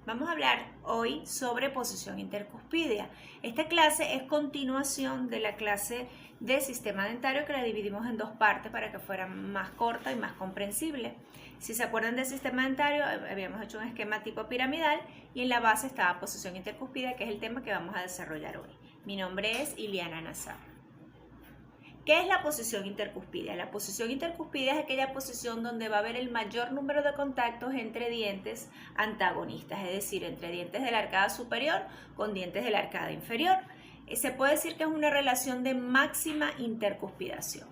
Vamos a hablar hoy sobre posición intercuspidea. Esta clase es continuación de la clase de sistema dentario que la dividimos en dos partes para que fuera más corta y más comprensible. Si se acuerdan del sistema dentario, habíamos hecho un esquema tipo piramidal y en la base estaba posición intercuspidea, que es el tema que vamos a desarrollar hoy. Mi nombre es Iliana Nazar. ¿Qué es la posición intercuspidea? La posición intercuspidea es aquella posición donde va a haber el mayor número de contactos entre dientes antagonistas, es decir, entre dientes de la arcada superior con dientes de la arcada inferior. Se puede decir que es una relación de máxima intercuspidación.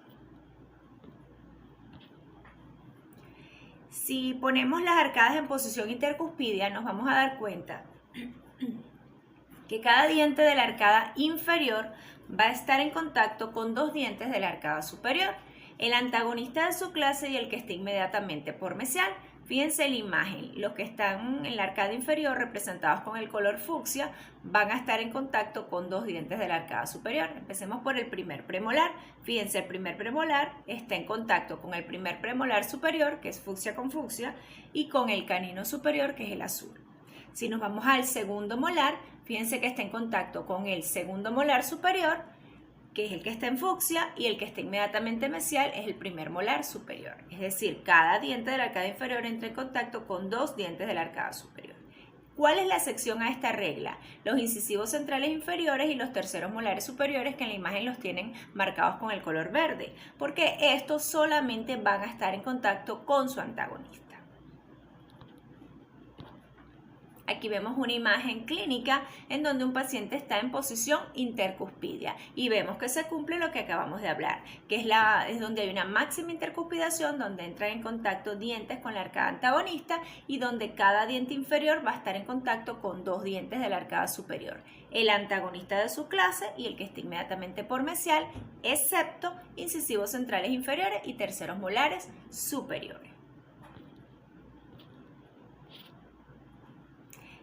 Si ponemos las arcadas en posición intercuspidea, nos vamos a dar cuenta que cada diente de la arcada inferior va a estar en contacto con dos dientes de la arcada superior, el antagonista de su clase y el que está inmediatamente por mesial. Fíjense en la imagen, los que están en la arcada inferior representados con el color fucsia van a estar en contacto con dos dientes de la arcada superior. Empecemos por el primer premolar. Fíjense, el primer premolar está en contacto con el primer premolar superior, que es fucsia con fucsia, y con el canino superior, que es el azul. Si nos vamos al segundo molar, fíjense que está en contacto con el segundo molar superior, que es el que está en fucsia, y el que está inmediatamente mesial es el primer molar superior. Es decir, cada diente de la arcada inferior entra en contacto con dos dientes de la arcada superior. ¿Cuál es la excepción a esta regla? Los incisivos centrales inferiores y los terceros molares superiores, que en la imagen los tienen marcados con el color verde, porque estos solamente van a estar en contacto con su antagonista. Aquí vemos una imagen clínica en donde un paciente está en posición intercuspidea y vemos que se cumple lo que acabamos de hablar, que es donde hay una máxima intercuspidación, donde entran en contacto dientes con la arcada antagonista y donde cada diente inferior va a estar en contacto con dos dientes de la arcada superior, el antagonista de su clase y el que está inmediatamente por mesial, excepto incisivos centrales inferiores y terceros molares superiores.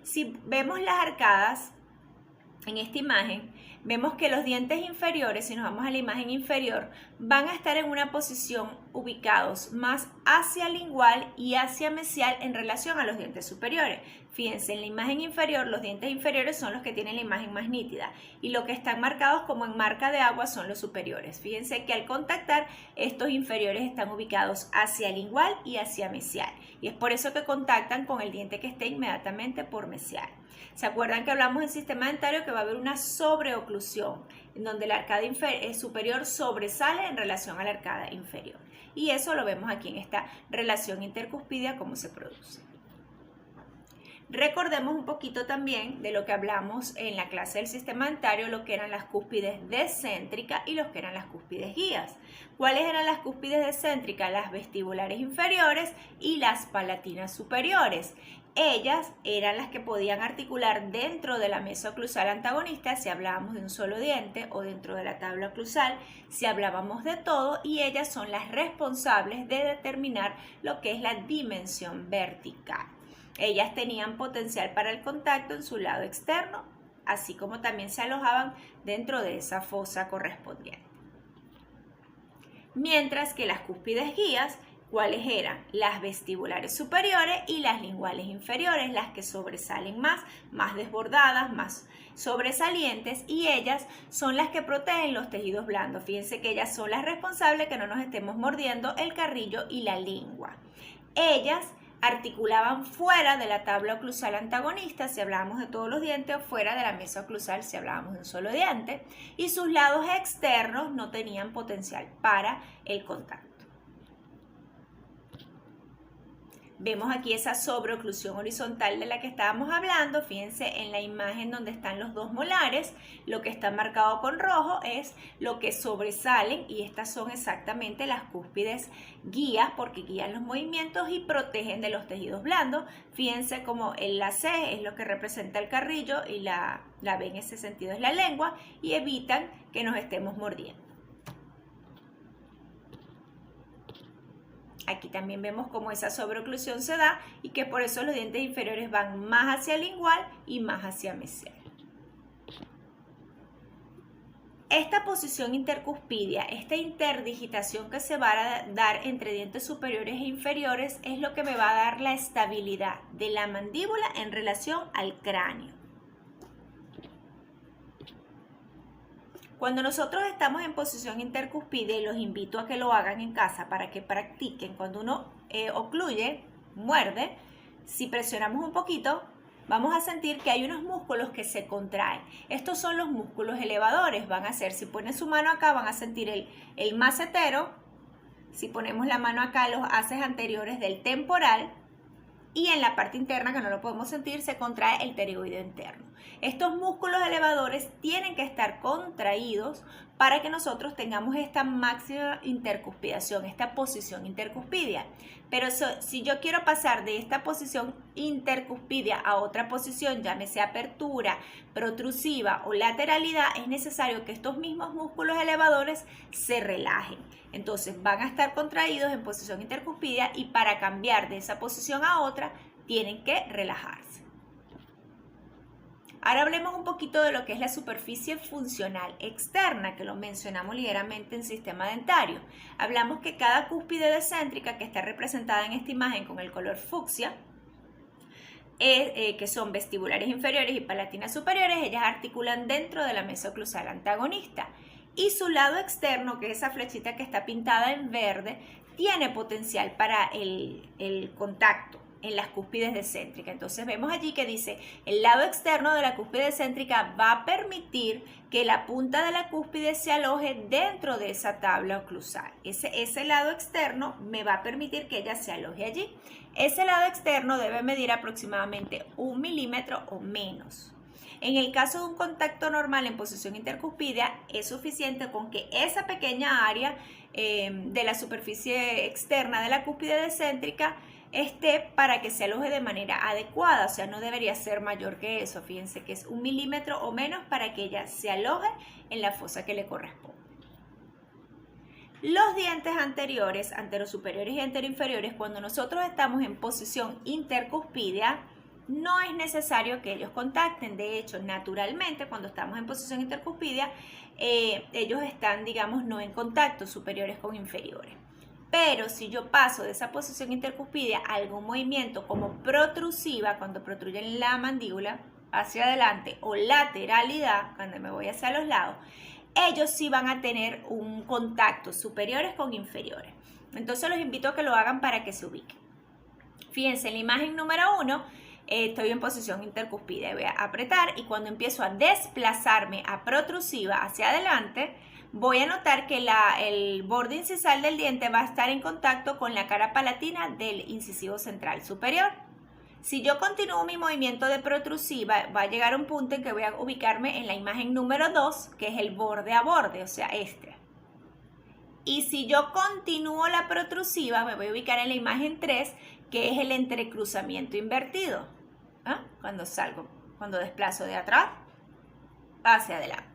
Si vemos las arcadas en esta imagen, vemos que los dientes inferiores, si nos vamos a la imagen inferior, van a estar en una posición ubicados más hacia lingual y hacia mesial en relación a los dientes superiores. Fíjense, en la imagen inferior, los dientes inferiores son los que tienen la imagen más nítida y los que están marcados como en marca de agua son los superiores. Fíjense que al contactar, estos inferiores están ubicados hacia lingual y hacia mesial y es por eso que contactan con el diente que esté inmediatamente por mesial. ¿Se acuerdan que hablamos en sistema dentario que va a haber una sobreoclusión en donde la arcada superior sobresale en relación a la arcada inferior? Y eso lo vemos aquí en esta relación intercuspidea, cómo se produce. Recordemos un poquito también de lo que hablamos en la clase del sistema dentario, lo que eran las cúspides descéntricas y los que eran las cúspides guías. ¿Cuáles eran las cúspides descéntricas? Las vestibulares inferiores y las palatinas superiores. Ellas eran las que podían articular dentro de la mesa oclusal antagonista si hablábamos de un solo diente o dentro de la tabla oclusal si hablábamos de todo, y ellas son las responsables de determinar lo que es la dimensión vertical. Ellas tenían potencial para el contacto en su lado externo, así como también se alojaban dentro de esa fosa correspondiente. Mientras que las cúspides guías, ¿cuáles eran? Las vestibulares superiores y las linguales inferiores, las que sobresalen más desbordadas, más sobresalientes, y ellas son las que protegen los tejidos blandos. Fíjense que ellas son las responsables que no nos estemos mordiendo el carrillo y la lengua. Ellas articulaban fuera de la tabla oclusal antagonista si hablábamos de todos los dientes, o fuera de la mesa oclusal si hablábamos de un solo diente, y sus lados externos no tenían potencial para el contacto. Vemos aquí esa sobreoclusión horizontal de la que estábamos hablando. Fíjense en la imagen donde están los dos molares, lo que está marcado con rojo es lo que sobresalen, y estas son exactamente las cúspides guías porque guían los movimientos y protegen de los tejidos blandos. Fíjense como la C es lo que representa el carrillo y la B en ese sentido es la lengua, y evitan que nos estemos mordiendo. Aquí también vemos cómo esa sobreoclusión se da y que por eso los dientes inferiores van más hacia lingual y más hacia mesial. Esta posición intercuspidia, esta interdigitación que se va a dar entre dientes superiores e inferiores es lo que me va a dar la estabilidad de la mandíbula en relación al cráneo. Cuando nosotros estamos en posición intercuspidia, y los invito a que lo hagan en casa para que practiquen, cuando uno ocluye, muerde, si presionamos un poquito, vamos a sentir que hay unos músculos que se contraen. Estos son los músculos elevadores. Van a ser, si ponen su mano acá, van a sentir el macetero. Si ponemos la mano acá, los haces anteriores del temporal. Y en la parte interna, que no lo podemos sentir, se contrae el pterigoideo interno. Estos músculos elevadores tienen que estar contraídos para que nosotros tengamos esta máxima intercuspidación, esta posición intercuspidia. Pero si yo quiero pasar de esta posición intercuspidia a otra posición, llámese apertura, protrusiva o lateralidad, es necesario que estos mismos músculos elevadores se relajen. Entonces van a estar contraídos en posición intercuspidia y para cambiar de esa posición a otra tienen que relajarse. Ahora hablemos un poquito de lo que es la superficie funcional externa, que lo mencionamos ligeramente en sistema dentario. Hablamos que cada cúspide descéntrica, que está representada en esta imagen con el color fucsia, que son vestibulares inferiores y palatinas superiores, ellas articulan dentro de la mesa oclusal antagonista. Y su lado externo, que es esa flechita que está pintada en verde, tiene potencial para el contacto en las cúspides descéntricas. Entonces vemos allí que dice, el lado externo de la cúspide descéntrica va a permitir que la punta de la cúspide se aloje dentro de esa tabla oclusal. Ese lado externo me va a permitir que ella se aloje allí. Ese lado externo debe medir aproximadamente 1 milímetro o menos. En el caso de un contacto normal en posición intercuspidia, es suficiente con que esa pequeña área de la superficie externa de la cúspide descéntrica esté para que se aloje de manera adecuada, o sea, no debería ser mayor que eso. Fíjense que es 1 milímetro o menos para que ella se aloje en la fosa que le corresponde. Los dientes anteriores, anterosuperiores y anteroinferiores, cuando nosotros estamos en posición intercuspidia, no es necesario que ellos contacten. De hecho, naturalmente, cuando estamos en posición intercuspidia, ellos están, digamos, no en contacto, superiores con inferiores. Pero si yo paso de esa posición intercuspidia a algún movimiento como protrusiva, cuando protruyen la mandíbula hacia adelante, o lateralidad, cuando me voy hacia los lados, ellos sí van a tener un contacto, superiores con inferiores. Entonces los invito a que lo hagan para que se ubiquen. Fíjense, en la imagen número 1, estoy en posición intercuspidia, voy a apretar y cuando empiezo a desplazarme a protrusiva hacia adelante, voy a notar que el borde incisal del diente va a estar en contacto con la cara palatina del incisivo central superior. Si yo continúo mi movimiento de protrusiva, va a llegar a un punto en que voy a ubicarme en la imagen número 2, que es el borde a borde, o sea, este. Y si yo continúo la protrusiva, me voy a ubicar en la imagen 3, que es el entrecruzamiento invertido. Cuando desplazo de atrás hacia adelante.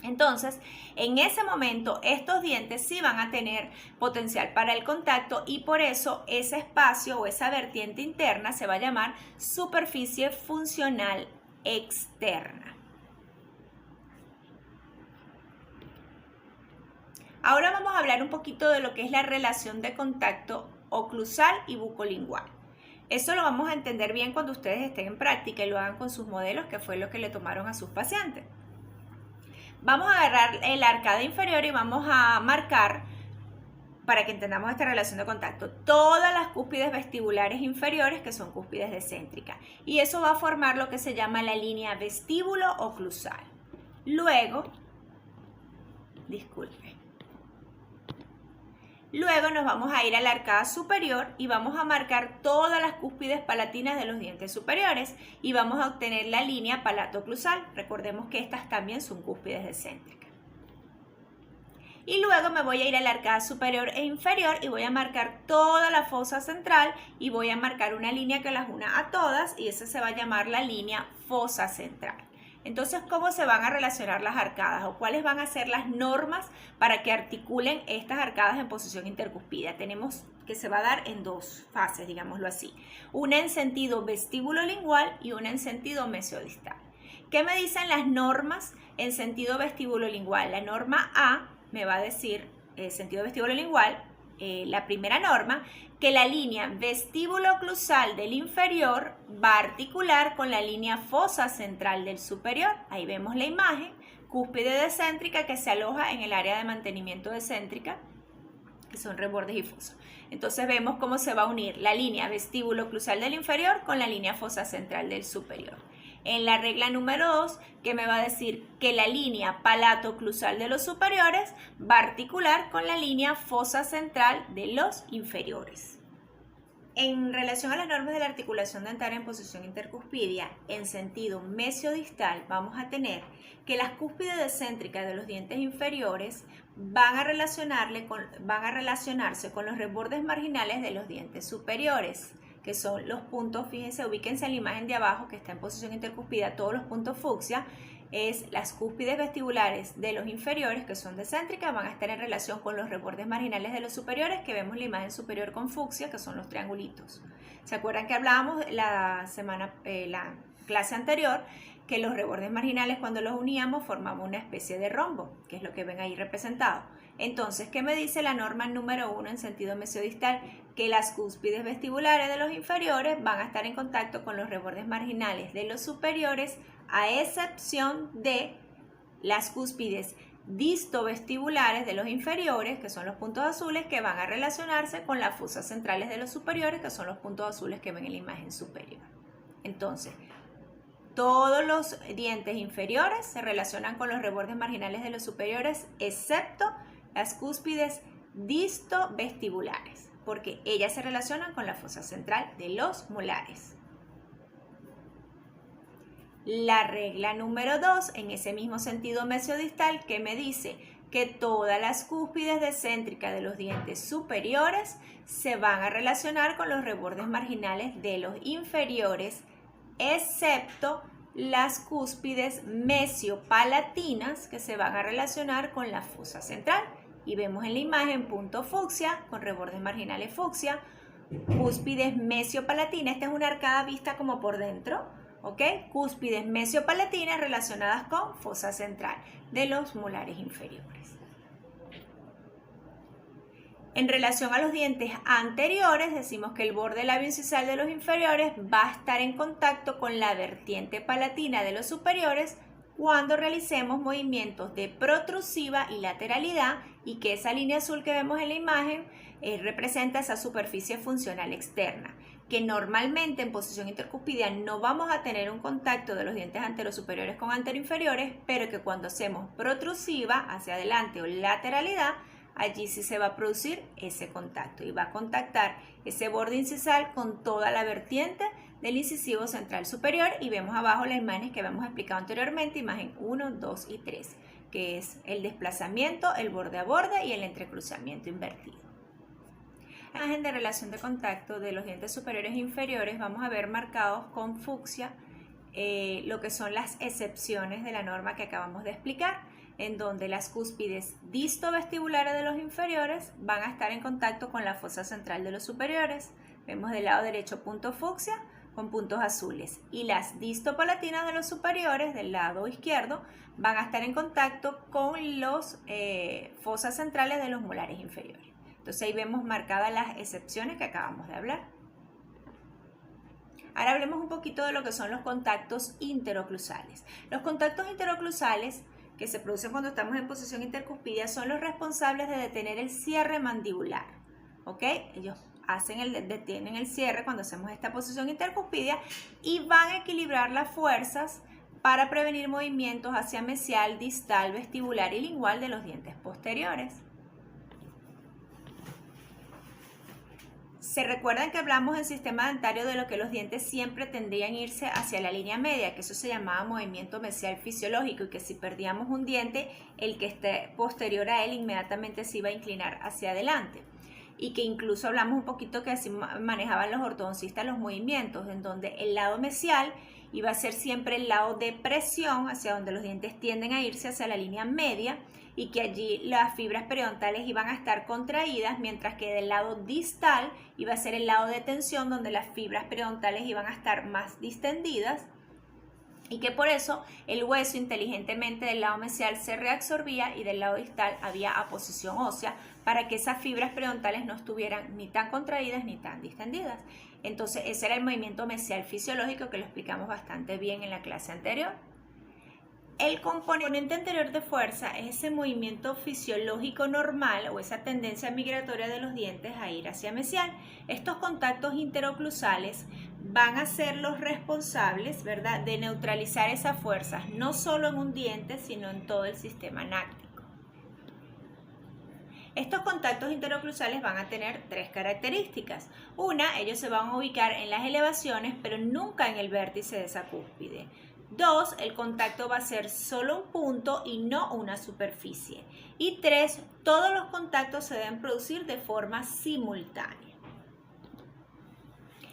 Entonces, en ese momento, estos dientes sí van a tener potencial para el contacto y por eso ese espacio o esa vertiente interna se va a llamar superficie funcional externa. Ahora vamos a hablar un poquito de lo que es la relación de contacto oclusal y bucolingual. Eso lo vamos a entender bien cuando ustedes estén en práctica y lo hagan con sus modelos, que fue lo que le tomaron a sus pacientes. Vamos a agarrar el arcada inferior y vamos a marcar, para que entendamos esta relación de contacto, todas las cúspides vestibulares inferiores, que son cúspides descéntricas. Y eso va a formar lo que se llama la línea vestíbulo-oclusal. Luego nos vamos a ir a la arcada superior y vamos a marcar todas las cúspides palatinas de los dientes superiores y vamos a obtener la línea palato-oclusal. Recordemos que estas también son cúspides descéntricas. Y luego me voy a ir a la arcada superior e inferior y voy a marcar toda la fosa central y voy a marcar una línea que las una a todas y esa se va a llamar la línea fosa central. Entonces, ¿cómo se van a relacionar las arcadas o cuáles van a ser las normas para que articulen estas arcadas en posición intercuspida? Tenemos que se va a dar en dos fases, digámoslo así. Una en sentido vestíbulo lingual y una en sentido mesiodistal. ¿Qué me dicen las normas en sentido vestibulolingual? La norma A me va a decir, sentido vestibulolingual, la primera norma, que la línea vestíbulo-oclusal del inferior va a articular con la línea fosa central del superior. Ahí vemos la imagen, cúspide descéntrica que se aloja en el área de mantenimiento descéntrica, que son rebordes y fosas. Entonces vemos cómo se va a unir la línea vestíbulo-oclusal del inferior con la línea fosa central del superior. En la regla número 2, que me va a decir que la línea palato-oclusal de los superiores va a articular con la línea fosa central de los inferiores. En relación a las normas de la articulación dentaria en posición intercuspidia, en sentido mesiodistal, vamos a tener que las cúspides descéntricas de los dientes inferiores van a relacionarse con los rebordes marginales de los dientes superiores, que son los puntos, fíjense, ubíquense en la imagen de abajo que está en posición intercuspida, todos los puntos fucsia, es las cúspides vestibulares de los inferiores, que son descéntricas, van a estar en relación con los rebordes marginales de los superiores, que vemos la imagen superior con fucsia, que son los triangulitos. ¿Se acuerdan que hablábamos la clase anterior, que los rebordes marginales cuando los uníamos formaban una especie de rombo, que es lo que ven ahí representado? Entonces, ¿qué me dice la norma número 1 en sentido mesiodistal? Que las cúspides vestibulares de los inferiores van a estar en contacto con los rebordes marginales de los superiores, a excepción de las cúspides distovestibulares de los inferiores, que son los puntos azules, que van a relacionarse con las fosas centrales de los superiores, que son los puntos azules que ven en la imagen superior. Entonces, todos los dientes inferiores se relacionan con los rebordes marginales de los superiores, excepto las cúspides distovestibulares, porque ellas se relacionan con la fosa central de los molares. La regla número 2, en ese mismo sentido mesiodistal, que me dice que todas las cúspides descéntricas de los dientes superiores se van a relacionar con los rebordes marginales de los inferiores, excepto las cúspides mesiopalatinas, que se van a relacionar con la fosa central. Y vemos en la imagen punto fucsia con rebordes marginales fucsia, cúspides mesiopalatinas, esta es una arcada vista como por dentro, ¿ok? Cúspides mesiopalatinas relacionadas con fosa central de los molares inferiores. En relación a los dientes anteriores, decimos que el borde labioincisal de los inferiores va a estar en contacto con la vertiente palatina de los superiores cuando realicemos movimientos de protrusiva y lateralidad, y que esa línea azul que vemos en la imagen representa esa superficie funcional externa, que normalmente en posición intercuspidia no vamos a tener un contacto de los dientes anterosuperiores con anteroinferiores, pero que cuando hacemos protrusiva hacia adelante o lateralidad, allí sí se va a producir ese contacto y va a contactar ese borde incisal con toda la vertiente del incisivo central superior, y vemos abajo las imágenes que habíamos explicado anteriormente, imagen 1, 2 y 3, que es el desplazamiento, el borde a borde y el entrecruzamiento invertido. En la imagen de relación de contacto de los dientes superiores e inferiores vamos a ver marcados con fucsia lo que son las excepciones de la norma que acabamos de explicar, en donde las cúspides distovestibulares de los inferiores van a estar en contacto con la fosa central de los superiores. Vemos del lado derecho punto fucsia con puntos azules, y las distopalatinas de los superiores del lado izquierdo van a estar en contacto con los fosas centrales de los molares inferiores. Entonces ahí vemos marcadas las excepciones que acabamos de hablar. Ahora hablemos un poquito de lo que son los contactos interoclusales. Los contactos interoclusales que se producen cuando estamos en posición intercuspidia son los responsables de detener el cierre mandibular, ¿ok? Ellos detienen el cierre cuando hacemos esta posición intercuspidia y van a equilibrar las fuerzas para prevenir movimientos hacia mesial, distal, vestibular y lingual de los dientes posteriores. Se recuerdan que hablamos en sistema dentario de lo que los dientes siempre tendrían a irse hacia la línea media, que eso se llamaba movimiento mesial fisiológico, y que si perdíamos un diente, el que esté posterior a él inmediatamente se iba a inclinar hacia adelante. Y que incluso hablamos un poquito que así manejaban los ortodoncistas los movimientos, en donde el lado mesial iba a ser siempre el lado de presión, hacia donde los dientes tienden a irse hacia la línea media, y que allí las fibras periodontales iban a estar contraídas, mientras que del lado distal iba a ser el lado de tensión, donde las fibras periodontales iban a estar más distendidas, y que por eso el hueso inteligentemente del lado mesial se reabsorbía y del lado distal había aposición ósea para que esas fibras periodontales no estuvieran ni tan contraídas ni tan distendidas. Entonces ese era el movimiento mesial fisiológico que lo explicamos bastante bien en la clase anterior. El componente anterior de fuerza es ese movimiento fisiológico normal o esa tendencia migratoria de los dientes a ir hacia mesial. Estos contactos interoclusales van a ser los responsables, ¿verdad?, de neutralizar esas fuerzas, no solo en un diente, sino en todo el sistema náctico. Estos contactos interoclusales van a tener tres características. Una, ellos se van a ubicar en las elevaciones, pero nunca en el vértice de esa cúspide. Dos, el contacto va a ser solo un punto y no una superficie. Y tres, todos los contactos se deben producir de forma simultánea.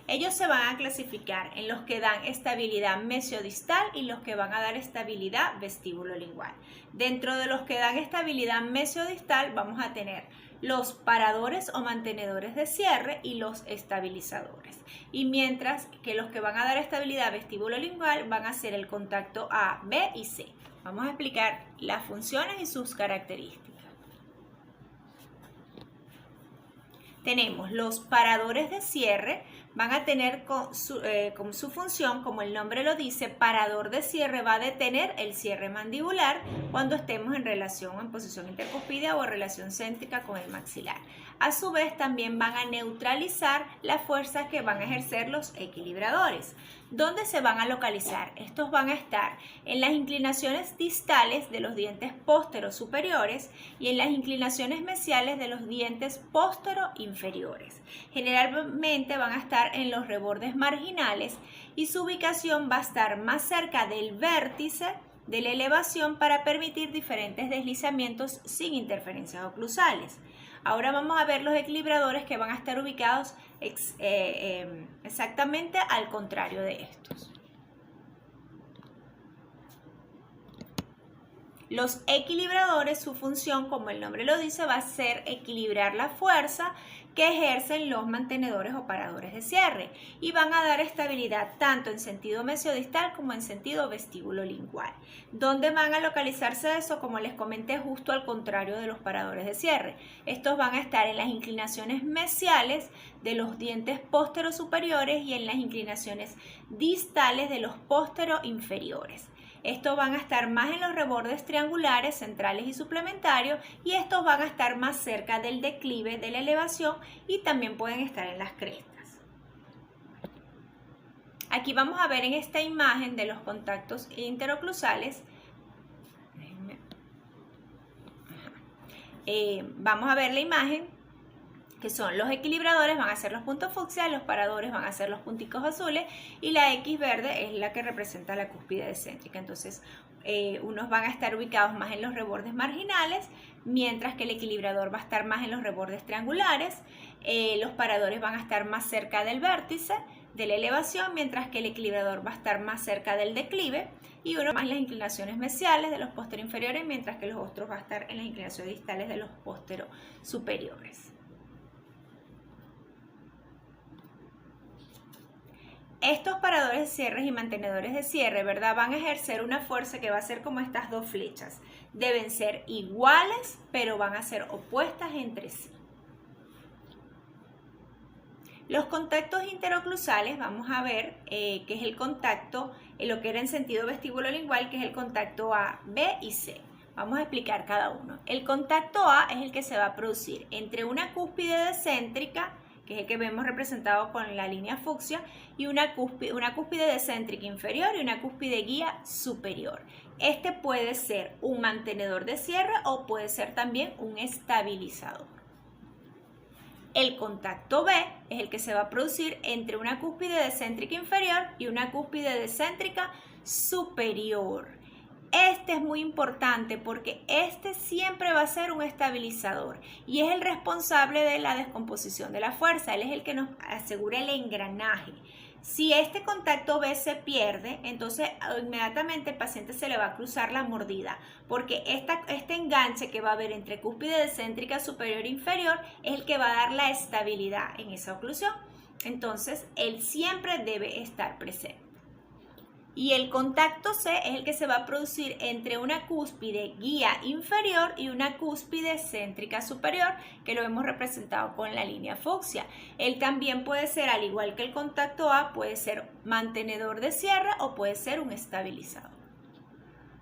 Ellos se van a clasificar en los que dan estabilidad mesiodistal y los que van a dar estabilidad vestíbulo-lingual. Dentro de los que dan estabilidad mesiodistal vamos a tener los paradores o mantenedores de cierre y los estabilizadores. Y mientras que los que van a dar estabilidad vestíbulo-lingual van a ser el contacto A, B y C. Vamos a explicar las funciones y sus características. Tenemos los paradores de cierre, van a tener con su función, como el nombre lo dice, parador de cierre va a detener el cierre mandibular cuando estemos en relación o en posición intercuspidea o en relación céntrica con el maxilar. A su vez también van a neutralizar las fuerzas que van a ejercer los equilibradores. ¿Dónde se van a localizar? Estos van a estar en las inclinaciones distales de los dientes pósteros superiores y en las inclinaciones mesiales de los dientes póstero inferiores. Generalmente van a estar en los rebordes marginales y su ubicación va a estar más cerca del vértice de la elevación para permitir diferentes deslizamientos sin interferencias oclusales. Ahora vamos a ver los equilibradores que van a estar ubicados exactamente al contrario de estos. Los equilibradores, su función, como el nombre lo dice, va a ser equilibrar la fuerza que ejercen los mantenedores o paradores de cierre y van a dar estabilidad tanto en sentido mesiodistal como en sentido vestíbulo-lingual. ¿Dónde van a localizarse eso? Como les comenté, justo al contrario de los paradores de cierre. Estos van a estar en las inclinaciones mesiales de los dientes pósteros superiores y en las inclinaciones distales de los pósteros inferiores. Estos van a estar más en los rebordes triangulares, centrales y suplementarios, y estos van a estar más cerca del declive de la elevación y también pueden estar en las crestas. Aquí vamos a ver en esta imagen de los contactos interoclusales. Vamos a ver la imagen, que son los equilibradores, van a ser los puntos fucsia, los paradores van a ser los punticos azules y la X verde es la que representa la cúspide descéntrica. Entonces, unos van a estar ubicados más en los rebordes marginales, mientras que el equilibrador va a estar más en los rebordes triangulares. Los paradores van a estar más cerca del vértice de la elevación, mientras que el equilibrador va a estar más cerca del declive, y uno más en las inclinaciones mesiales de los pósteros inferiores, mientras que los otros va a estar en las inclinaciones distales de los pósteros superiores. Estos paradores de cierres y mantenedores de cierre, ¿verdad?, van a ejercer una fuerza que va a ser como estas dos flechas. Deben ser iguales, pero van a ser opuestas entre sí. Los contactos interoclusales, vamos a ver que es el contacto, lo que era en sentido vestíbulo-lingual, que es el contacto A, B y C. Vamos a explicar cada uno. El contacto A es el que se va a producir entre una cúspide descéntrica, que es el que vemos representado con la línea fucsia, y una cúspide descéntrica inferior y una cúspide guía superior. Este puede ser un mantenedor de cierre o puede ser también un estabilizador. El contacto B es el que se va a producir entre una cúspide descéntrica inferior y una cúspide descéntrica superior. Este es muy importante porque este siempre va a ser un estabilizador y es el responsable de la descomposición de la fuerza. Él es el que nos asegura el engranaje. Si este contacto B se pierde, entonces inmediatamente al paciente se le va a cruzar la mordida, porque este enganche que va a haber entre cúspide descéntrica superior e inferior es el que va a dar la estabilidad en esa oclusión. Entonces, él siempre debe estar presente. Y el contacto C es el que se va a producir entre una cúspide guía inferior y una cúspide céntrica superior, que lo hemos representado con la línea fucsia. Él también puede ser, al igual que el contacto A, puede ser mantenedor de cierre o puede ser un estabilizador.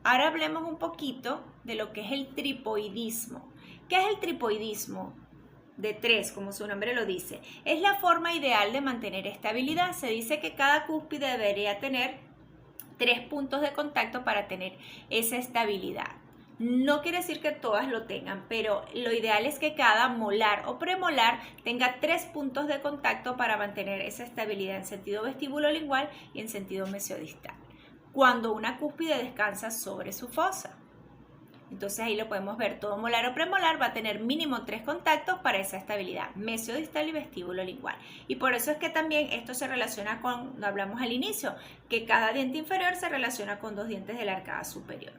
Ahora hablemos un poquito de lo que es el tripoidismo. ¿Qué es el tripoidismo? De 3, como su nombre lo dice. Es la forma ideal de mantener estabilidad. Se dice que cada cúspide debería tener 3 puntos de contacto para tener esa estabilidad. No quiere decir que todas lo tengan, pero lo ideal es que cada molar o premolar tenga 3 puntos de contacto para mantener esa estabilidad en sentido vestíbulo-lingual y en sentido mesiodistal, cuando una cúspide descansa sobre su fosa. Entonces ahí lo podemos ver, todo molar o premolar va a tener mínimo 3 contactos para esa estabilidad mesiodistal y vestíbulo lingual. Y por eso es que también esto se relaciona con, lo hablamos al inicio, que cada diente inferior se relaciona con 2 dientes de la arcada superior.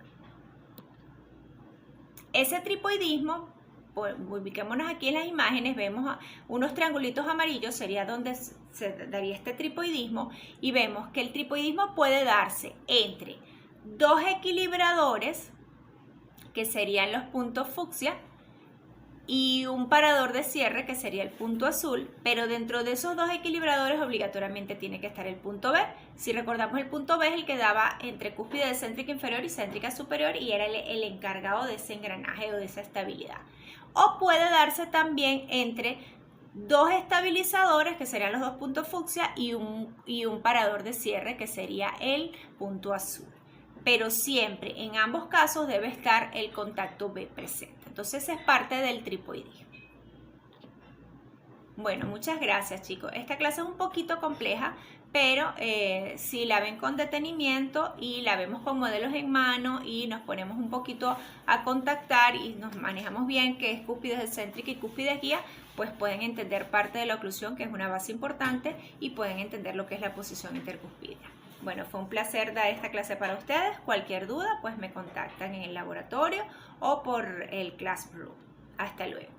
Ese tripoidismo, pues, ubiquémonos aquí en las imágenes, vemos unos triangulitos amarillos, sería donde se daría este tripoidismo, y vemos que el tripoidismo puede darse entre 2 equilibradores, que serían los puntos fucsia, y un parador de cierre, que sería el punto azul, pero dentro de esos 2 equilibradores obligatoriamente tiene que estar el punto B. Si recordamos, el punto B es el que daba entre cúspide céntrica inferior y céntrica superior y era el encargado de ese engranaje o de esa estabilidad. O puede darse también entre 2 estabilizadores, que serían los 2 puntos fucsia, y un parador de cierre, que sería el punto azul. Pero siempre, en ambos casos, debe estar el contacto B presente. Entonces es parte del tripoidismo. Bueno, muchas gracias, chicos. Esta clase es un poquito compleja, pero si la ven con detenimiento y la vemos con modelos en mano y nos ponemos un poquito a contactar y nos manejamos bien qué es cúspide céntrica y cúspide guía, pues pueden entender parte de la oclusión, que es una base importante, y pueden entender lo que es la posición intercuspidea. Bueno, fue un placer dar esta clase para ustedes. Cualquier duda, pues me contactan en el laboratorio o por el Classroom. Hasta luego.